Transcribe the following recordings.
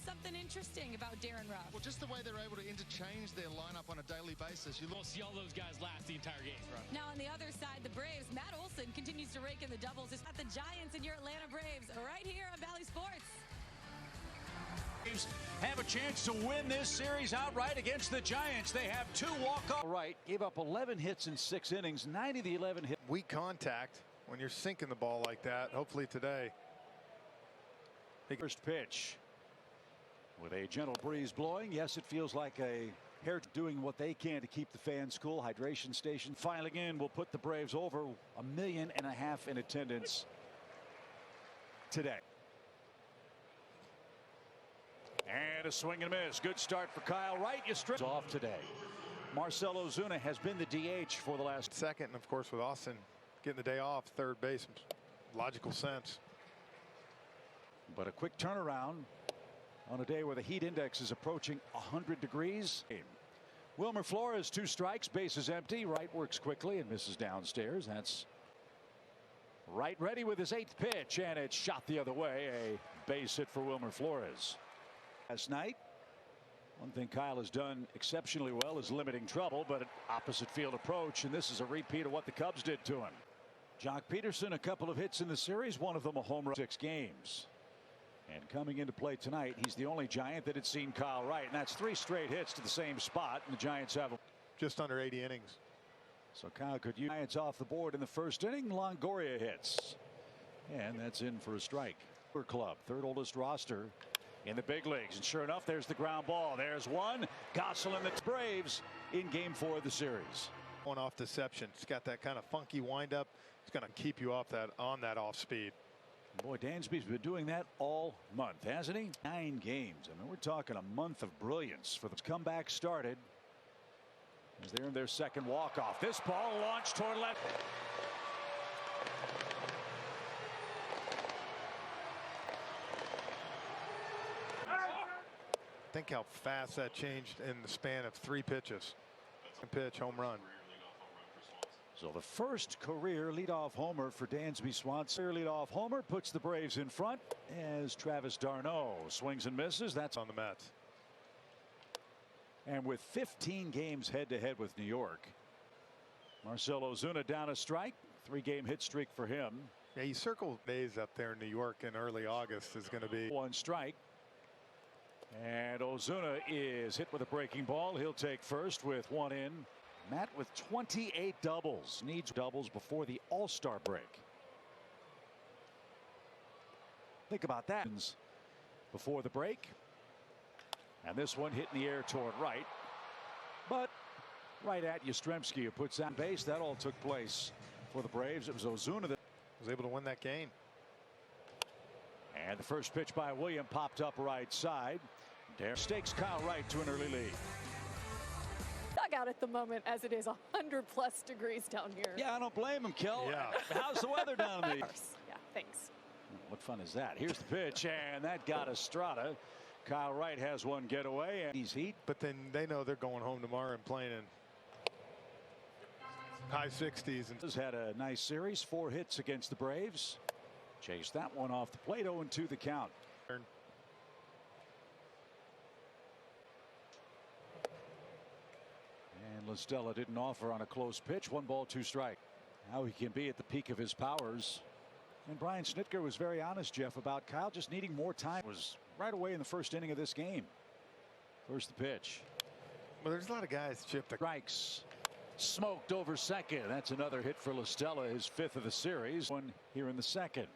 something interesting about Darren Ruff. Well, just the way they're able to interchange their lineup on a daily basis. You won't see all those guys last the entire game. Right. Now on the other side, the Braves, Matt Olson continues to rake in the doubles. It's at the Giants and your Atlanta Braves right here on Valley Sports. Braves have a chance to win this series outright against the Giants. They have 2 walk-off. Right, gave up 11 hits in 6 innings. 9 of the 11 hit. Weak contact when you're sinking the ball like that. Hopefully today. First pitch with a gentle breeze blowing. Yes, it feels like a hair doing what they can to keep the fans cool. Hydration station filing in will put the Braves over 1.5 million in attendance today. And a swing and a miss. Good start for Kyle Wright. You strip off today. Marcell Ozuna has been the DH for the last second, and of course with Austin getting the day off, third base, logical sense. But a quick turnaround on a day where the heat index is approaching 100 degrees. Wilmer Flores, 2 strikes, bases empty. Wright works quickly and misses downstairs. That's Wright ready with his 8th pitch, and it's shot the other way. A base hit for Wilmer Flores. Last night, one thing Kyle has done exceptionally well is limiting trouble, but an opposite field approach, and this is a repeat of what the Cubs did to him. Jock Peterson, a couple of hits in the series, one of them a home run. 6 games. And coming into play tonight, he's the only Giant that had seen Kyle Wright, and that's 3 straight hits to the same spot, and the Giants have just under 80 innings. So Kyle could use Giants off the board in the first inning. Longoria hits, and that's in for a strike. Club, 3rd oldest roster in the big leagues, and sure enough, there's the ground ball. There's one. Gosselin, the Braves in Game 4 of the series. One off deception. It's got that kind of funky windup. It's going to keep you off that off speed. Boy, Dansby's been doing that all month, hasn't he? 9 games. I mean, we're talking a month of brilliance for the comeback started as they're in their 2nd walk-off. This ball launched toward left. Think how fast that changed in the span of 3 pitches. Pitch, home run. So the first career leadoff homer for Dansby Swanson. Leadoff homer puts the Braves in front as Travis d'Arnaud swings and misses. That's on the Mets. And with 15 games head-to-head with New York, Marcell Ozuna down a strike. 3-game hit streak for him. Yeah, you circle days up there in New York in early August is going to be 1 strike. And Ozuna is hit with a breaking ball. He'll take first with 1 in. Matt with 28 doubles. Needs doubles before the All-Star break. Think about that. Before the break. And this one hit in the air toward right. But right at Yastrzemski, who puts on base. That all took place for the Braves. It was Ozuna that was able to win that game. And the first pitch by William popped up right side. Dare stakes Kyle Wright to an early lead. Dugout at the moment as it is 100+ degrees down here. Yeah, I don't blame him, Kel. Yeah. How's the weather down in the? Yeah, thanks. What fun is that? Here's the pitch, and that got Estrada. Kyle Wright has one getaway, and he's heat. But then they know they're going home tomorrow and playing in high 60s. And has had a nice series, 4 hits against the Braves. Chased that one off the plate, 0-2 the count. And LaStella didn't offer on a close pitch. 1 ball, 2 strike. How he can be at the peak of his powers. And Brian Snitker was very honest, Jeff, about Kyle just needing more time. Was right away in the first inning of this game. First the pitch. Well, there's a lot of guys, Chip. Strikes. Smoked over second. That's another hit for LaStella, his 5th of the series. One here in the 2nd.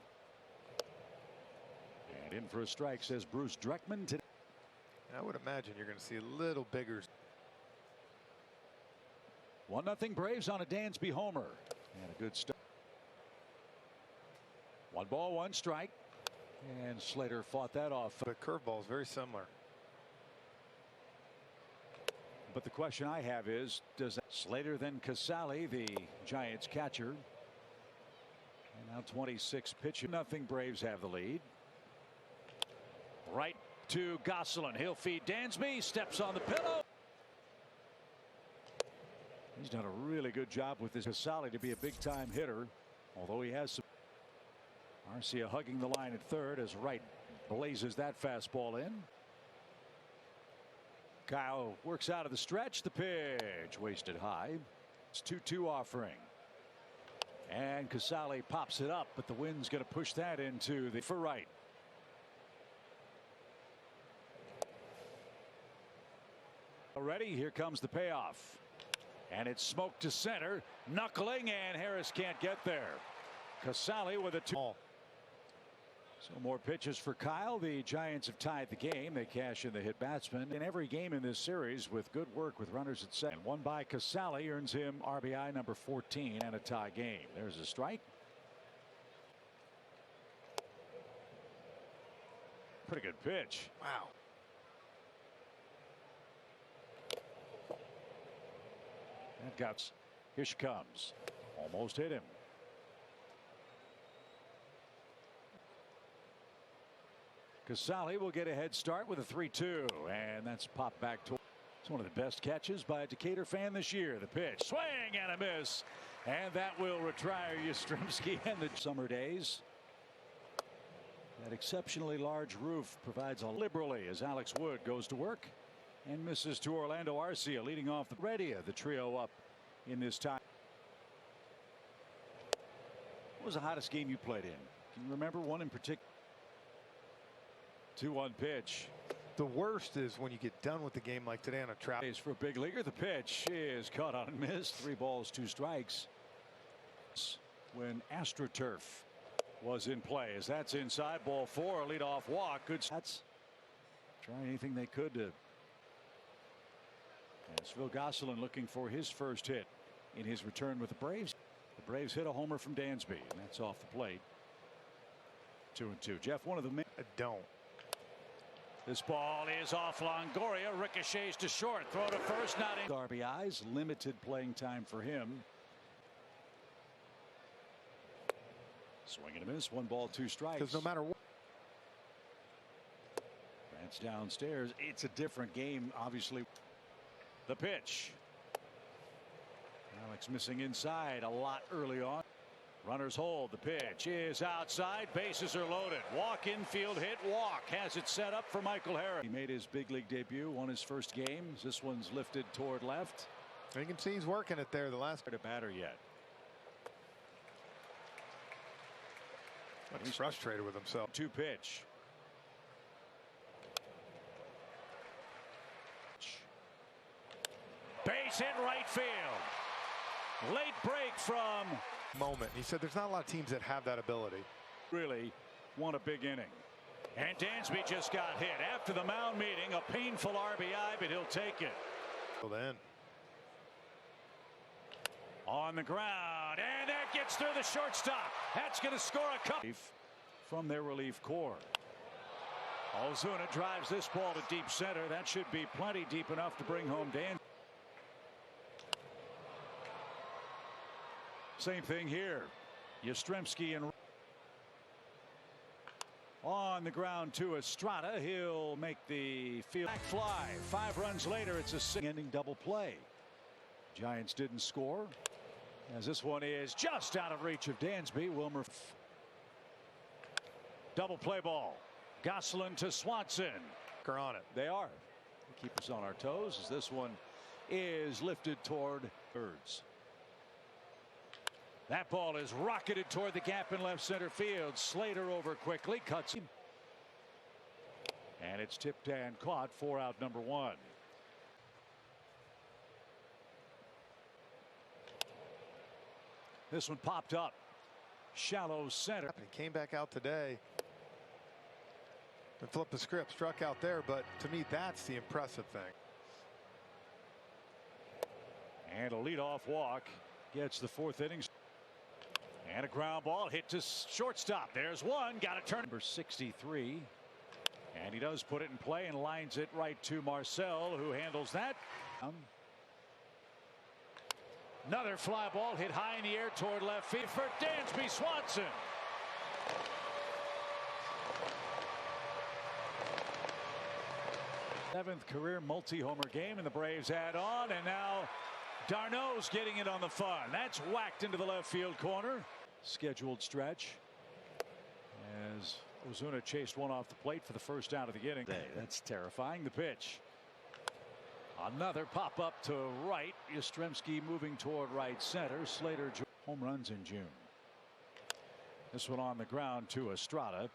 And in for a strike, says Bruce Dreckman today. I would imagine you're going to see a little bigger. 1-0 Braves on a Dansby homer. And a good start. 1 ball, 1 strike. And Slater fought that off. The curveball is very similar. But the question I have is, does Slater then Casali, the Giants catcher? And now 26 pitches. 0 Braves have the lead. Right to Gosselin. He'll feed Dansby. Steps on the pillow. He's done a really good job with this Casali to be a big-time hitter, although he has some. Arcia hugging the line at third as Wright blazes that fastball in. Kyle works out of the stretch. The pitch wasted high. It's 2-2 offering. And Casale pops it up, but the wind's going to push that into the for right. Already, here comes the payoff. And it's smoked to center. Knuckling, and Harris can't get there. Casale with a 2. So more pitches for Kyle. The Giants have tied the game. They cash in the hit batsman in every game in this series with good work with runners at second. One by Casale earns him RBI number 14 and a tie game. There's a strike. Pretty good pitch. Wow. That got. Here she comes. Almost hit him. Casale will get a head start with a 3-2, and that's popped back to. It's one of the best catches by a Decatur fan this year. The pitch, swing and a miss, and that will retire Yastrzemski and the summer days. That exceptionally large roof provides a liberally as Alex Wood goes to work and misses to Orlando Arcia, leading off the Redia, the trio up in this time. What was the hottest game you played in? Can you remember one in particular? 2-1 pitch. The worst is when you get done with the game like today on a trap. For a big leaguer, the pitch is caught on and missed. 3 balls, 2 strikes. When AstroTurf was in play, as that's inside, ball 4, leadoff walk. Good. That's trying anything they could to. As Phil Gosselin looking for his first hit in his return with the Braves. The Braves hit a homer from Dansby, and that's off the plate. 2-2. Jeff, one of the. I don't. This ball is off Longoria, ricochets to short, throw to first, not in. RBIs, limited playing time for him. Swing and a miss, 1 ball, 2 strikes. Because no matter what. That's downstairs. It's a different game, obviously. The pitch. Alex missing inside a lot early on. Runners hold. The pitch is outside. Bases are loaded. Walk, infield hit, walk. Has it set up for Michael Harris. He made his big league debut, won his first game. This one's lifted toward left. You can see he's working it there the last. To batter yet. He's frustrated with himself. 2 pitch. Base hit right field. Late break from. Moment. He said there's not a lot of teams that have that ability. Really won a big inning. And Dansby just got hit after the mound meeting. A painful RBI, but he'll take it. Well then. On the ground, and that gets through the shortstop. That's going to score a couple from their relief corps. Ozuna drives this ball to deep center. That should be plenty deep enough to bring home Dan. Same thing here. Yastrzemski and on the ground to Estrada. He'll make the field fly. 5 runs later, it's a six-inning double play. Giants didn't score, as this one is just out of reach of Dansby. Wilmer. Double play ball. Gosselin to Swanson. They're on it. They are. They keep us on our toes as this one is lifted toward thirds. That ball is rocketed toward the gap in left center field. Slater over quickly, cuts him. And it's tipped and caught for out number 1. This one popped up. Shallow center. He came back out today and flipped the script, struck out there, but to me that's the impressive thing. And a leadoff walk gets the 4th inning. And a ground ball hit to shortstop. There's one. Got to turn. Number 63. And he does put it in play and lines it right to Marcel, who handles that. Another fly ball hit high in the air toward left field for Dansby Swanson. Seventh career multi-homer game, and the Braves add on, and now Darno's getting it on the fun. That's whacked into the left field corner. Scheduled stretch as Ozuna chased one off the plate for the first out of the inning. That's terrifying. The pitch. Another pop up to right. Yastrzemski moving toward right center. Slater home runs in June. This one on the ground to Estrada.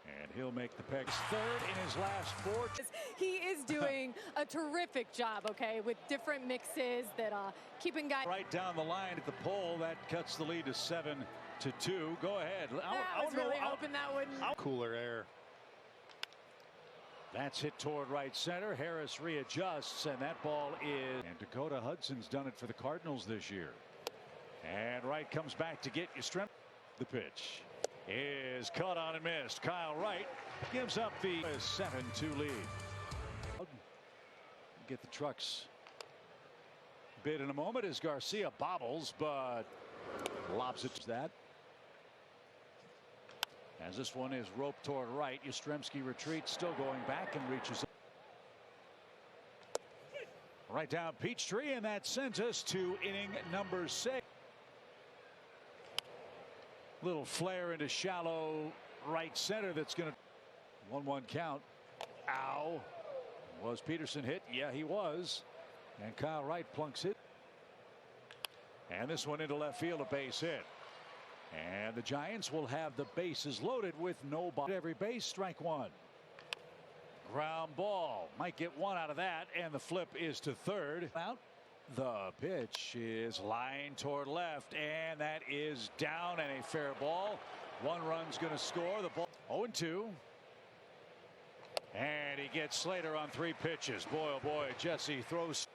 And he'll make the Pegs third in his last 4. He is doing a terrific job, okay, with different mixes that keeping guys right down the line at the pole. That cuts the lead to 7-2. Go ahead. I was really hoping that wouldn't. Cooler air. That's hit toward right center. Harris readjusts, and that ball is. And Dakota Hudson's done it for the Cardinals this year. And Wright comes back to get Yastrzemski. The pitch is caught on and missed. Kyle Wright gives up the 7-2 lead. Get the Trucks bid in a moment as Garcia bobbles, but lobs it to that. As this one is roped toward right, Yastrzemski retreats, still going back and reaches right down Peachtree, and that sends us to inning number 6. Little flare into shallow right center. That's going to 1-1 count. Ow. Was Peterson hit? Yeah, he was. And Kyle Wright plunks it. And this one into left field, a base hit. And the Giants will have the bases loaded with no ball. Every base, strike one. Ground ball. Might get one out of that. And the flip is to third. Out. The pitch is lined toward left, and that is down and a fair ball. 1 run's going to score. The ball 0-2. And he gets Slater on 3 pitches. Boy, oh boy, Jesse throws.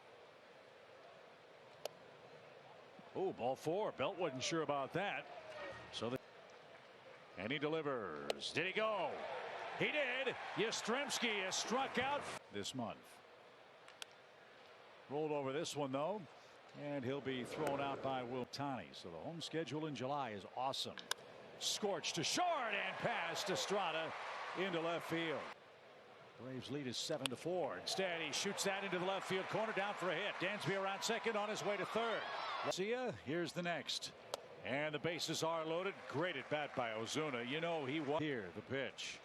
Oh, ball 4. Belt wasn't sure about that. And he delivers. Did he go? He did. Yastrzemski is struck out this month. Rolled over this one, though, and he'll be thrown out by Will Tani. So the home schedule in July is awesome. Scorched to short and past Estrada into left field. Braves lead is 7-4. Instead, he shoots that into the left field corner, down for a hit. Dansby around second, on his way to third. Garcia, here's the next. And the bases are loaded. Great at bat by Ozuna. You know he won here. The pitch.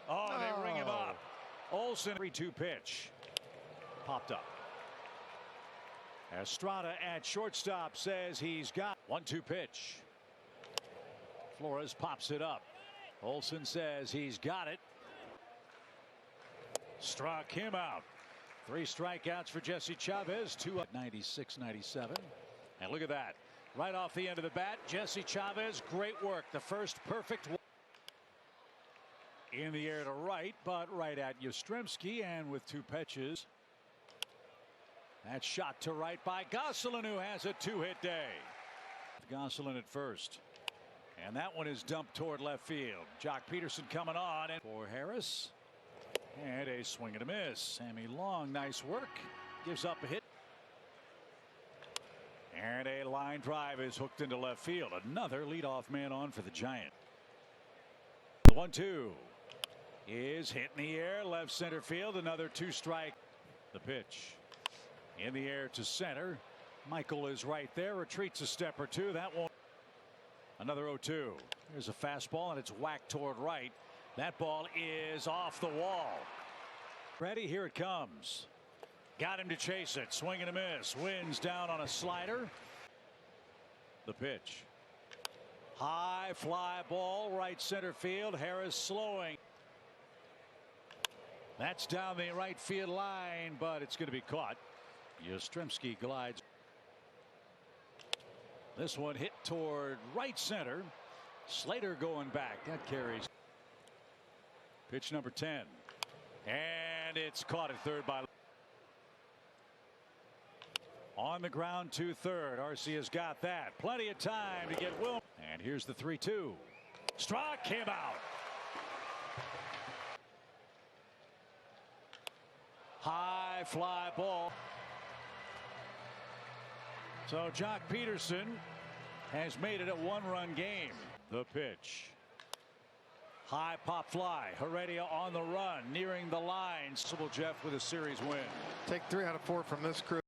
Oh, they ring him up. Olsen 3-2 pitch. Popped up. Estrada at shortstop says he's got 1-2 pitch. Flores pops it up. Olsen says he's got it. Struck him out. 3 strikeouts for Jesse Chavez. 2 up 96-97. And look at that. Right off the end of the bat, Jesse Chavez. Great work. The first perfect one. In the air to right, but right at Yastrzemski, and with 2 pitches. That shot to right by Gosselin, who has a 2-hit day. Gosselin at first. And that one is dumped toward left field. Jock Peterson coming on, and for Harris. And a swing and a miss. Sammy Long, nice work. Gives up a hit. And a line drive is hooked into left field. Another leadoff man on for the Giant. The 1-2 is hit in the air, left center field. Another 2-strike. The pitch in the air to center. Michael is right there, retreats a step or two. That won't. Another 0-2. There's a fastball, and it's whacked toward right. That ball is off the wall. Ready? Here it comes. Got him to chase it. Swing and a miss. Wins down on a slider. The pitch. High fly ball, right center field. Harris slowing. That's down the right field line, but it's going to be caught. Yastrzemski glides. This one hit toward right center. Slater going back. That carries. Pitch number 10. And it's caught at third by. On the ground to third. Arcia's got that. Plenty of time to get Will. And here's the 3-2. Struck him out. High fly ball. So Jock Peterson has made it a 1-run game. The pitch. High pop fly. Heredia on the run, nearing the line. Jeff with a series win. Take 3 out of 4 from this crew.